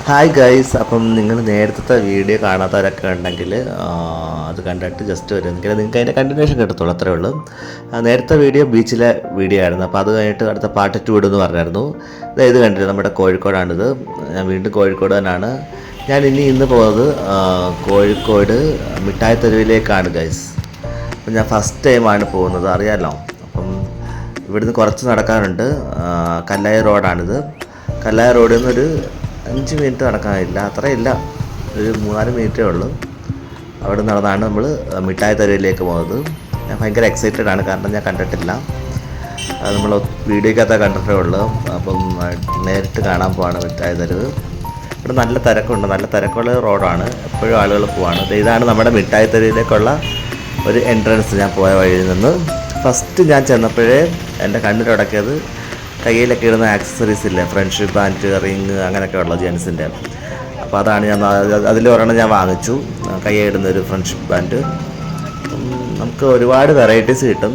Hi guys, അപ്പം നിങ്ങൾ നേരത്തെ വീഡിയോ കാണാത്തവരൊക്കെ ഉണ്ടെങ്കിൽ അത് കണ്ടിട്ട് ജസ്റ്റ് വരുമെങ്കിൽ നിങ്ങൾക്ക് അതിൻ്റെ കണ്ടിന്യൂഷൻ കിട്ടത്തുള്ളൂ, അത്രേ ഉള്ളൂ. നേരത്തെ വീഡിയോ ബീച്ചിലെ വീഡിയോ ആയിരുന്നു. അപ്പോൾ അത് കഴിഞ്ഞിട്ട് അടുത്ത പാർട്ട് 2 ഇടുമെന്ന് പറഞ്ഞായിരുന്നു. ഇത് കണ്ടിട്ട് നമ്മുടെ കോഴിക്കോടാണിത്. ഞാൻ വീണ്ടും കോഴിക്കോട് തന്നെയാണ്. ഞാൻ ഇന്ന് പോകുന്നത് കോഴിക്കോട് മിഠായി തെരുവിലേക്കാണ് ഗൈസ്. അപ്പം ഞാൻ ഫസ്റ്റ് ടൈമാണ് പോകുന്നത്, അറിയാമല്ലോ. അപ്പം ഇവിടുന്ന് കുറച്ച് നടക്കാനുണ്ട്. കല്ലായി റോഡാണിത്. കല്ലായി റോഡിൽ നിന്നൊരു 5 മിനിറ്റ് നടക്കാനില്ല, അത്രയില്ല, ഒരു 3-4 മിനിറ്റേ ഉള്ളൂ. അവിടെ നടന്നാണ് നമ്മൾ മിഠായി തെരുവിലേക്ക് പോകുന്നത്. ഞാൻ ഭയങ്കര എക്സൈറ്റഡ് ആണ്, കാരണം ഞാൻ കണ്ടിട്ടില്ല. അത് നമ്മൾ വീഡിയോക്കകത്ത് കണ്ടിട്ടേ ഉള്ളൂ. അപ്പം നേരിട്ട് കാണാൻ പോവാണ് മിഠായി തെരുവ്. ഇവിടെ നല്ല തിരക്കുണ്ട്, നല്ല തിരക്കുള്ള റോഡാണ്, എപ്പോഴും ആളുകൾ പോവാണ്. ഇതാണ് നമ്മുടെ മിഠായി തെരുവിലേക്കുള്ള ഒരു എൻട്രൻസ്. ഞാൻ പോയ വഴിയിൽ നിന്ന് ഫസ്റ്റ് ഞാൻ ചെന്നപ്പോഴേ എൻ്റെ കണ്ണിലുടക്കിയത് കയ്യിലൊക്കെ ഇടുന്ന ആക്സസറീസ് ഇല്ലേ, ഫ്രണ്ട്ഷിപ്പ് ബാൻഡ്, റിങ്, അങ്ങനെയൊക്കെ ഉള്ള ജെൻസിൻ്റെ. അപ്പോൾ അതാണ് അതിലൊരെണ്ണം ഞാൻ വാങ്ങിച്ചു, കയ്യിടുന്നൊരു ഫ്രണ്ട്ഷിപ്പ് ബാൻഡ്. നമുക്ക് ഒരുപാട് വെറൈറ്റീസ് കിട്ടും.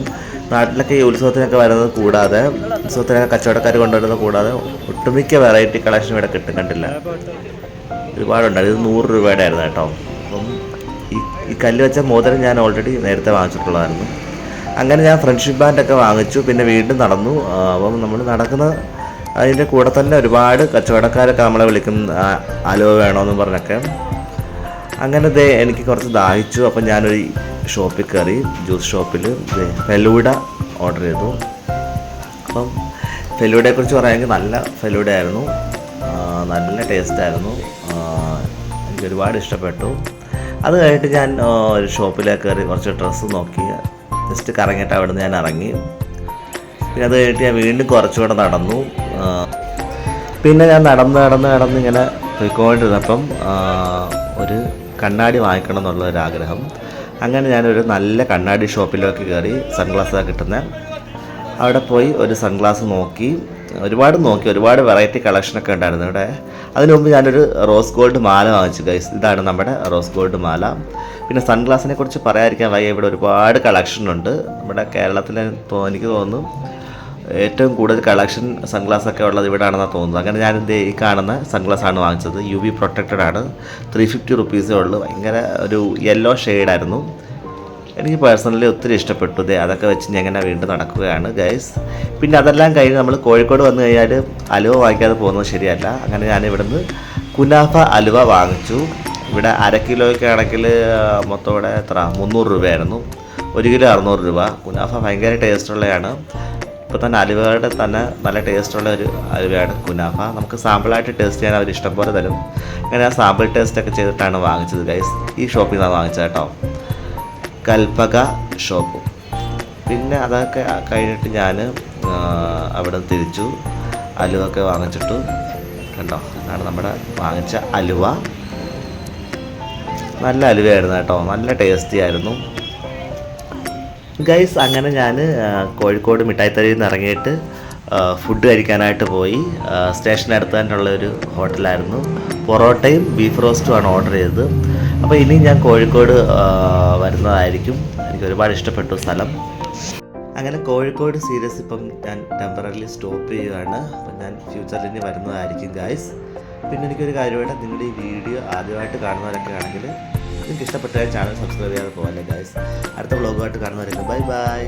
നാട്ടിലൊക്കെ ഈ ഉത്സവത്തിനൊക്കെ വരുന്നത് കൂടാതെ, ഉത്സവത്തിനൊക്കെ കച്ചവടക്കാർ കൊണ്ടുവരുന്നത് കൂടാതെ ഒട്ടുമിക്ക വെറൈറ്റി കളക്ഷൻ ഇവിടെ കിട്ടും. കണ്ടില്ല, ഒരുപാടുണ്ടായിരുന്നു. ഇത് 100 രൂപയുടെ ആയിരുന്നു കേട്ടോ. അപ്പം ഈ കല്ല് വെച്ച മോതിരം ഞാൻ ഓൾറെഡി നേരത്തെ വാങ്ങിച്ചിട്ടുള്ളതായിരുന്നു. അങ്ങനെ ഞാൻ ഫ്രണ്ട്ഷിപ്പ് ബാൻഡൊക്കെ വാങ്ങിച്ചു. പിന്നെ വീണ്ടും നടന്നു. അപ്പം നമ്മൾ നടക്കുന്ന അതിൻ്റെ കൂടെ തന്നെ ഒരുപാട് കച്ചവടക്കാരൊക്കെ നമ്മളെ വിളിക്കും, അലുവ വേണമെന്ന് പറഞ്ഞൊക്കെ. അങ്ങനെ എനിക്ക് കുറച്ച് ദാഹിച്ചു. അപ്പം ഞാനൊരു ഷോപ്പിൽ കയറി, ജ്യൂസ് ഷോപ്പിൽ ഫെലൂഡ ഓർഡർ ചെയ്തു. അപ്പം ഫെലൂഡയെക്കുറിച്ച് പറയുകയാണെങ്കിൽ നല്ല ഫെലൂഡ ആയിരുന്നു, നല്ല ടേസ്റ്റായിരുന്നു, എനിക്ക് ഒരുപാട് ഇഷ്ടപ്പെട്ടു. അത് കഴിഞ്ഞിട്ട് ഞാൻ ഒരു ഷോപ്പിലേക്ക് കയറി കുറച്ച് ഡ്രസ്സ് നോക്കി, ജസ്റ്റ് കറങ്ങിയിട്ട് അവിടെ നിന്ന് ഞാൻ ഇറങ്ങി. പിന്നെ അത് കഴിഞ്ഞിട്ട് ഞാൻ വീണ്ടും കുറച്ചുകൂടെ നടന്നു. പിന്നെ ഞാൻ നടന്ന് ഇങ്ങനെ പോയിക്കൊണ്ടിരുന്നപ്പം ഒരു കണ്ണാടി വാങ്ങിക്കണം എന്നുള്ളൊരാഗ്രഹം. അങ്ങനെ ഞാനൊരു നല്ല കണ്ണാടി ഷോപ്പിലേക്ക് കയറി, സൺഗ്ലാസ് കിട്ടുന്ന അവിടെ പോയി ഒരു സൺഗ്ലാസ് നോക്കി. ഒരുപാട് വെറൈറ്റി കളക്ഷനൊക്കെ ഉണ്ടായിരുന്നു ഇവിടെ. അതിനു മുമ്പ് ഞാനൊരു റോസ് ഗോൾഡ് മാല വാങ്ങിച്ചു ഗൈസ്. ഇതാണ് നമ്മുടെ റോസ് ഗോൾഡ് മാല. പിന്നെ സൺഗ്ലാസിനെ കുറിച്ച് പറയാതിരിക്കാൻ വയ്യ, ഇവിടെ ഒരുപാട് കളക്ഷനുണ്ട്. നമ്മുടെ കേരളത്തിൽ എനിക്ക് തോന്നുന്നു ഏറ്റവും കൂടുതൽ കളക്ഷൻ സൺഗ്ലാസൊക്കെ ഉള്ളത് ഇവിടെ ആണെന്നാണ് തോന്നുന്നത്. അങ്ങനെ ഞാൻ ഈ കാണുന്ന സൺഗ്ലാസ്സാണ് വാങ്ങിച്ചത്. UV പ്രൊട്ടക്റ്റഡ് ആണ്, 350 റുപ്പീസേ ഉള്ളൂ. ഭയങ്കര ഒരു യെല്ലോ ഷെയ്ഡായിരുന്നു. എനിക്ക് പേഴ്സണലി ഒത്തിരി ഇഷ്ടപ്പെട്ടു. അതൊക്കെ വെച്ച് ഞാൻ ഇങ്ങനെ വീണ്ടും നടക്കുകയാണ് ഗൈസ്. പിന്നെ അതെല്ലാം കഴിഞ്ഞ് നമ്മൾ കോഴിക്കോട് വന്നു കഴിഞ്ഞാൽ അലുവ വാങ്ങിക്കാതെ പോകുന്നത് ശരിയല്ല. അങ്ങനെ ഞാൻ ഇവിടുന്ന് കുനാഫ അലുവ വാങ്ങിച്ചു. ഇവിടെ 1 കിലോയ്ക്ക് ആണെങ്കിൽ മൊത്തം ഇവിടെ 300 രൂപയായിരുന്നു. 1 കിലോ 600 രൂപ. കുനാഫ ഭയങ്കര ടേസ്റ്റുള്ളതാണ്. ഇപ്പോൾ തന്നെ അലുവയുടെ തന്നെ നല്ല ടേസ്റ്റുള്ള ഒരു അലുവയാണ് കുനാഫ. നമുക്ക് സാമ്പിളായിട്ട് ടേസ്റ്റ് ചെയ്യാൻ അവർ ഇഷ്ടം പോലെ തരും. അങ്ങനെ ആ സാമ്പിൾ ടേസ്റ്റൊക്കെ ചെയ്തിട്ടാണ് വാങ്ങിച്ചത് ഗൈസ്. ഈ ഷോപ്പിൽ നിന്നാണ് വാങ്ങിച്ചത് കേട്ടോ, കൽപ്പക ഷോപ്പ്. പിന്നെ അതൊക്കെ കഴിഞ്ഞിട്ട് ഞാൻ അവിടെ തിരിച്ചു അലുവൊക്കെ വാങ്ങിച്ചിട്ടു. കണ്ടോ, ഇതാണ് നമ്മുടെ വാങ്ങിച്ച അലുവ. നല്ല അലുവയായിരുന്നു കേട്ടോ, നല്ല ടേസ്റ്റി ആയിരുന്നു ഗൈസ്. അങ്ങനെ ഞാൻ കോഴിക്കോട് മിഠായി തെരുവിൽ നിന്ന് ഇറങ്ങിയിട്ട് ഫുഡ് കഴിക്കാനായിട്ട് പോയി. സ്റ്റേഷനടുത്ത് തന്നെയുള്ള ഒരു ഹോട്ടലായിരുന്നു. പൊറോട്ടയും ബീഫ് റോസ്റ്റുമാണ് ഓർഡർ ചെയ്തത്. അപ്പോൾ ഇനി ഞാൻ കോഴിക്കോട് വരുന്നതായിരിക്കും. എനിക്ക് ഒരുപാട് ഇഷ്ടപ്പെട്ടു സ്ഥലം. അങ്ങനെ കോഴിക്കോട് സീരീസ് ഇപ്പം ഞാൻ ടെമ്പററിലി സ്റ്റോപ്പ് ചെയ്യുകയാണ്. അപ്പം ഞാൻ ഫ്യൂച്ചറിൽ ഇനി വരുന്നതായിരിക്കും ഗൈസ്. പിന്നെ എനിക്കൊരു കാര്യമായിട്ട്, നിങ്ങളുടെ ഈ വീഡിയോ ആദ്യമായിട്ട് കാണുന്നവരൊക്കെ ആണെങ്കിൽ നിങ്ങൾക്ക് ഇഷ്ടപ്പെട്ട ചാനൽ സബ്സ്ക്രൈബ് ചെയ്യാതെ പോകല്ലേ ഗൈസ്. അടുത്ത വ്ളോഗുമായിട്ട് കാണുന്നവരൊക്കെ ബൈ.